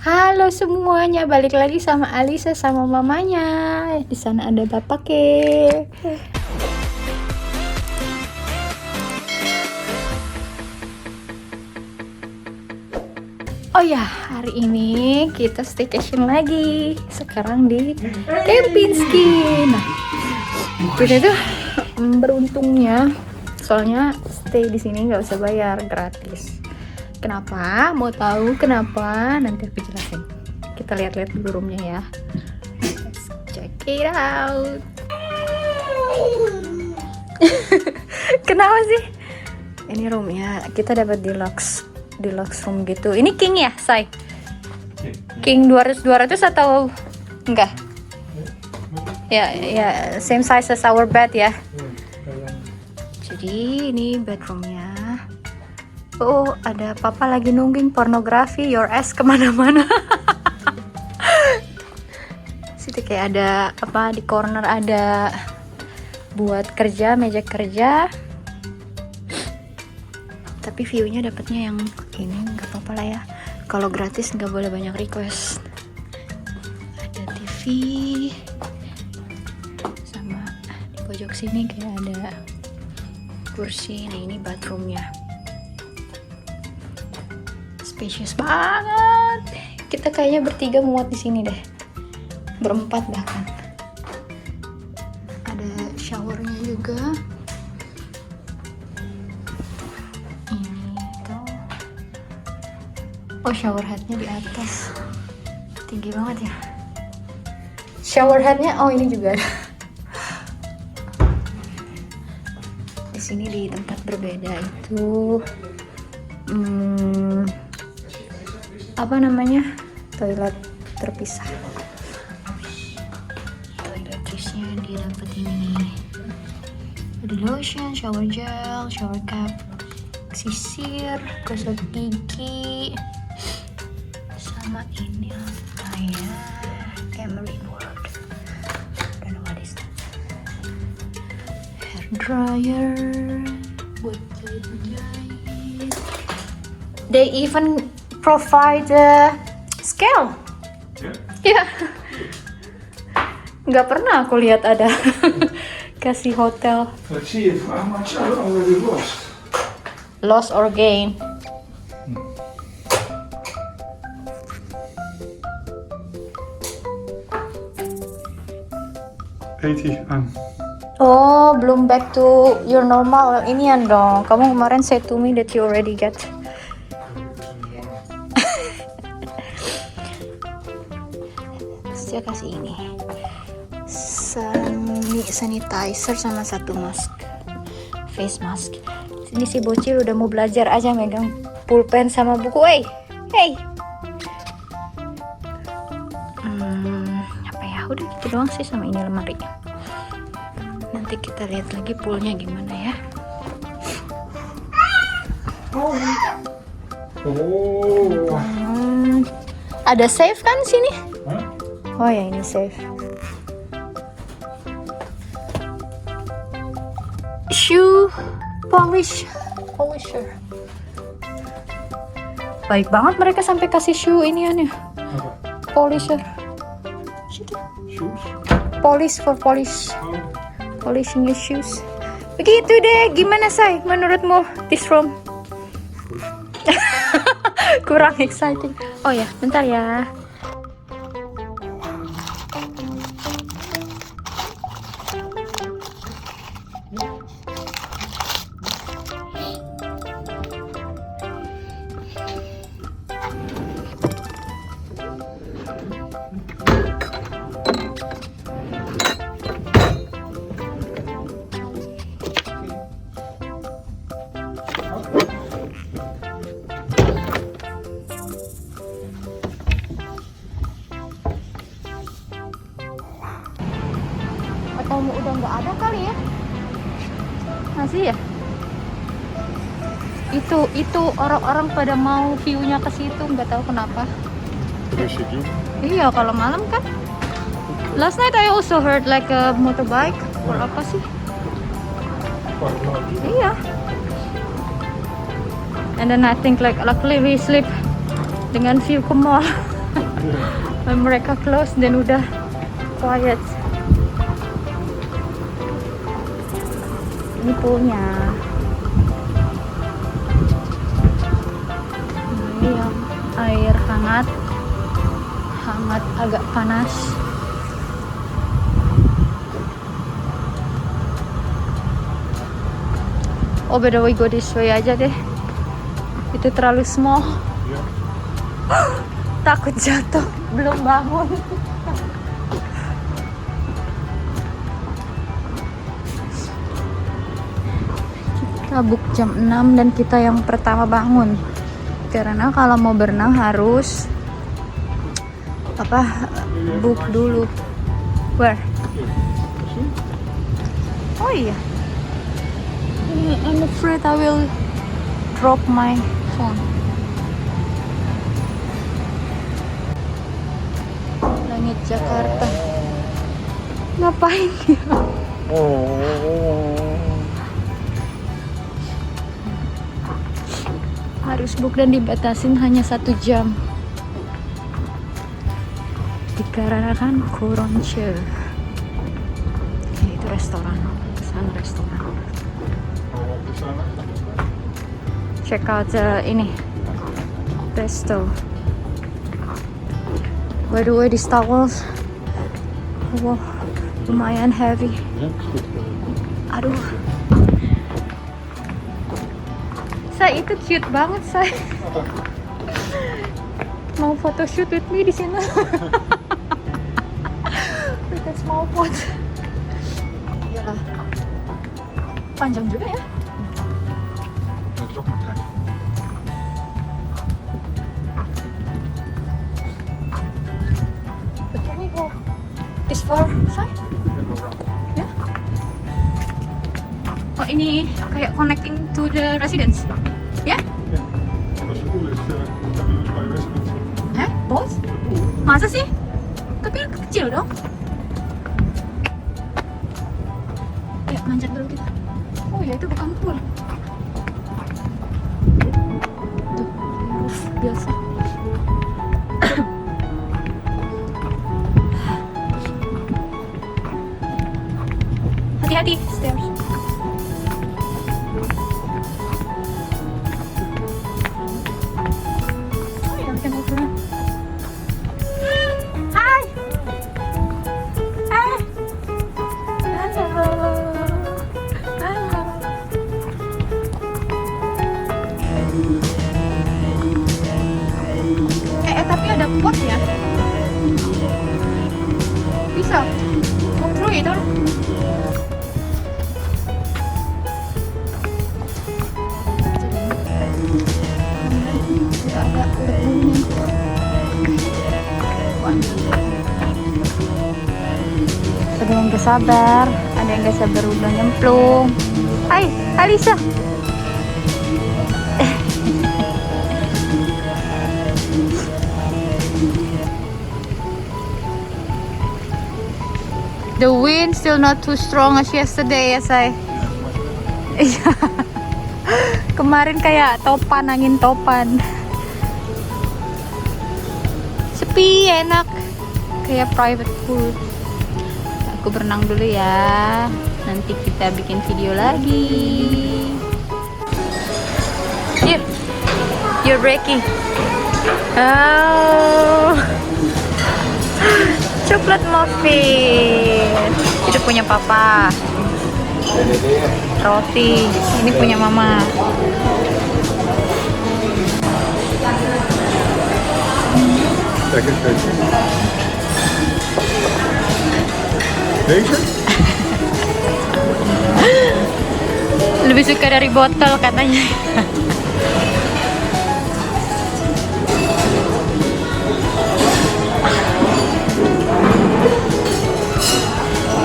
Halo semuanya, balik lagi sama Alisa sama mamanya. Di sana ada bapak ke. Oh ya, hari ini kita staycation lagi. Sekarang di Kempinski. Nah, kita tuh beruntungnya, soalnya stay di sini nggak usah bayar, gratis. Kenapa? Mau tahu kenapa? Nanti aku jelasin. Kita lihat-lihat dulu roomnya ya. Let's check it out. Kenapa sih? Ini roomnya. Kita dapat deluxe room gitu. Ini king ya, Say? King 200 atau enggak? Ya, same size as our bed ya. Jadi ini bedroomnya. Oh, ada papa lagi nungging pornografi, your ass kemana-mana. Situ kayak ada apa di corner, ada buat kerja, meja kerja. Tapi view-nya dapatnya yang ini, nggak apa-apa lah ya. Kalau gratis nggak boleh banyak request. Ada TV, sama di pojok sini kayak ada kursi. Nah ini bathroomnya. Spacious banget. Kita kayaknya bertiga muat di sini deh. Berempat bahkan. Ada showernya juga. Ini tuh. Oh, shower headnya di atas. Tinggi banget ya. Shower headnya, oh ini juga ada. Di sini di tempat berbeda itu. Apa namanya, toilet terpisah. Toiletrisnya dia dapat ini, ada lotion, shower gel, shower cap, sisir, gosok gigi, sama ini apa ya, Emery World, don't know what is that. Hair dryer buat jahit. They even provide scale. Ya. Nggak pernah aku lihat ada kasih hotel. Let's see if how much I already lost. Loss or gain. Oh, belum back to your normal inian dong. Kamu kemarin say to me that you already get. Dia kasih ini sanitizer sama satu mask, face mask. Ini si bocil udah mau belajar aja megang pulpen sama buku. Hey. Apa ya, udah gitu doang sih sama ini lemari. Nanti kita lihat lagi poolnya gimana ya. Ada safe kan sini? Oh ya, ini safe. Shoe polisher. Baik banget mereka sampai kasih shoe inian ya. Polisher. Shoes? Polish. Polishing your shoes. Begitu deh, gimana Say menurutmu this room? Kurang exciting. Oh ya, bentar ya. Atau udah nggak ada kali ya? Masih ya? Itu orang-orang pada mau view-nya ke situ, nggak tahu kenapa. Iya, kalau malam kan. Last night I also heard like a motorbike or apa sih? Iya. And then I think like luckily we sleep dengan view ke mall. Mereka close dan udah quiet. Ini poolnya. Ini yang air hangat, agak panas. Oh, beda we go this way aja deh. Itu terlalu small. Takut jatuh, belum bangun. Kita book jam 6 dan kita yang pertama bangun. Karena kalau mau berenang harus book dulu. Where? Oh iya. I'm afraid I will drop my phone. Langit Jakarta. Ngapain dia? Harus book dan dibatasin hanya 1 jam. Dikarenakan Koronce. Itu restoran. Sana restoran. Check out ini resto. By the way, these towels, wow, lumayan heavy. Aduh, saya itu cute banget saya. Mau photoshoot with me di sini. With a small pot. Iyalah, panjang juga ya. Is for side? Ya? Oh, ini kayak connecting to the residence? Ya? Both? Masa sih? Tapi kecil dong. Ya, manjat dulu kita. Oh ya, itu bukan pool. Tuh, roof biasa. Hati-hati, stairs. Oh ya, kita mau turun. Hai. Halo. Halo. Tapi ada pot ya. Bisa. Mau through it or? Ada yang gak sabar, ada yang gak sabar udah nyemplung. Hai, Alisa. The wind still not too strong as yesterday, ya say. Iya. Kemarin kayak topan, angin topan. Sepi, enak. Kayak private pool. Aku berenang dulu ya. Nanti kita bikin video lagi. You're breaking. Oh. Coklat muffin. Itu punya papa. Roti. Ini punya mama. Lebih suka dari botol katanya.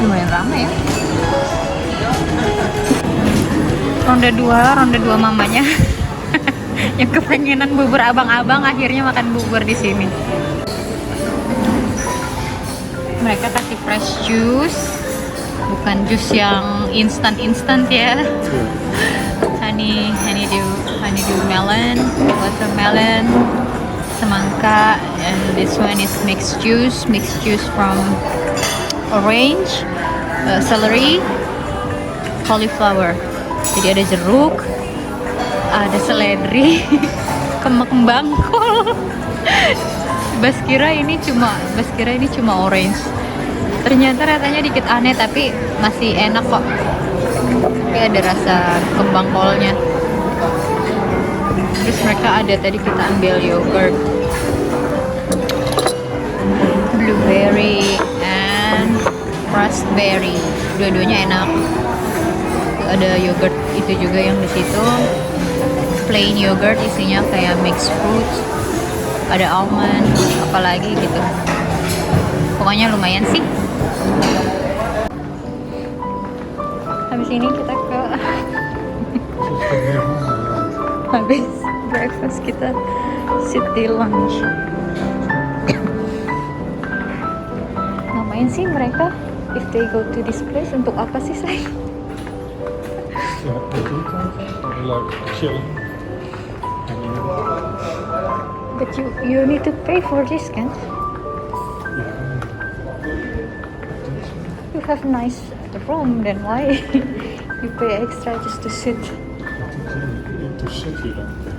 Lumayan ramai ya. Ronde 2 mamanya. Yang kepengenan bubur abang-abang akhirnya makan bubur di sini. Mereka kasih fresh juice, bukan jus yang instan ya. Honeydew melon, watermelon, semangka, and this one is mixed juice from orange, celery, cauliflower. Jadi ada jeruk, ada seledri, kembang kol. Bas kira ini cuma orange. Ternyata rasanya dikit aneh tapi masih enak kok. Tapi ada rasa kembang kolnya. Terus mereka ada, tadi kita ambil yogurt, blueberry and raspberry. Dua-duanya enak. Ada yogurt itu juga yang di situ. Plain yogurt isinya kayak mixed fruits. Ada almond, apalagi gitu. Pokoknya lumayan sih. Habis ini kita ke habis breakfast kita city lunch. Ngapain sih mereka if they go to this place? Untuk apa sih, say? Yeah, like chilling. Hanging out. But you need to pay for this, kan? You have nice room, then why you pay extra just to sit? I think you need to sit, you don't pay.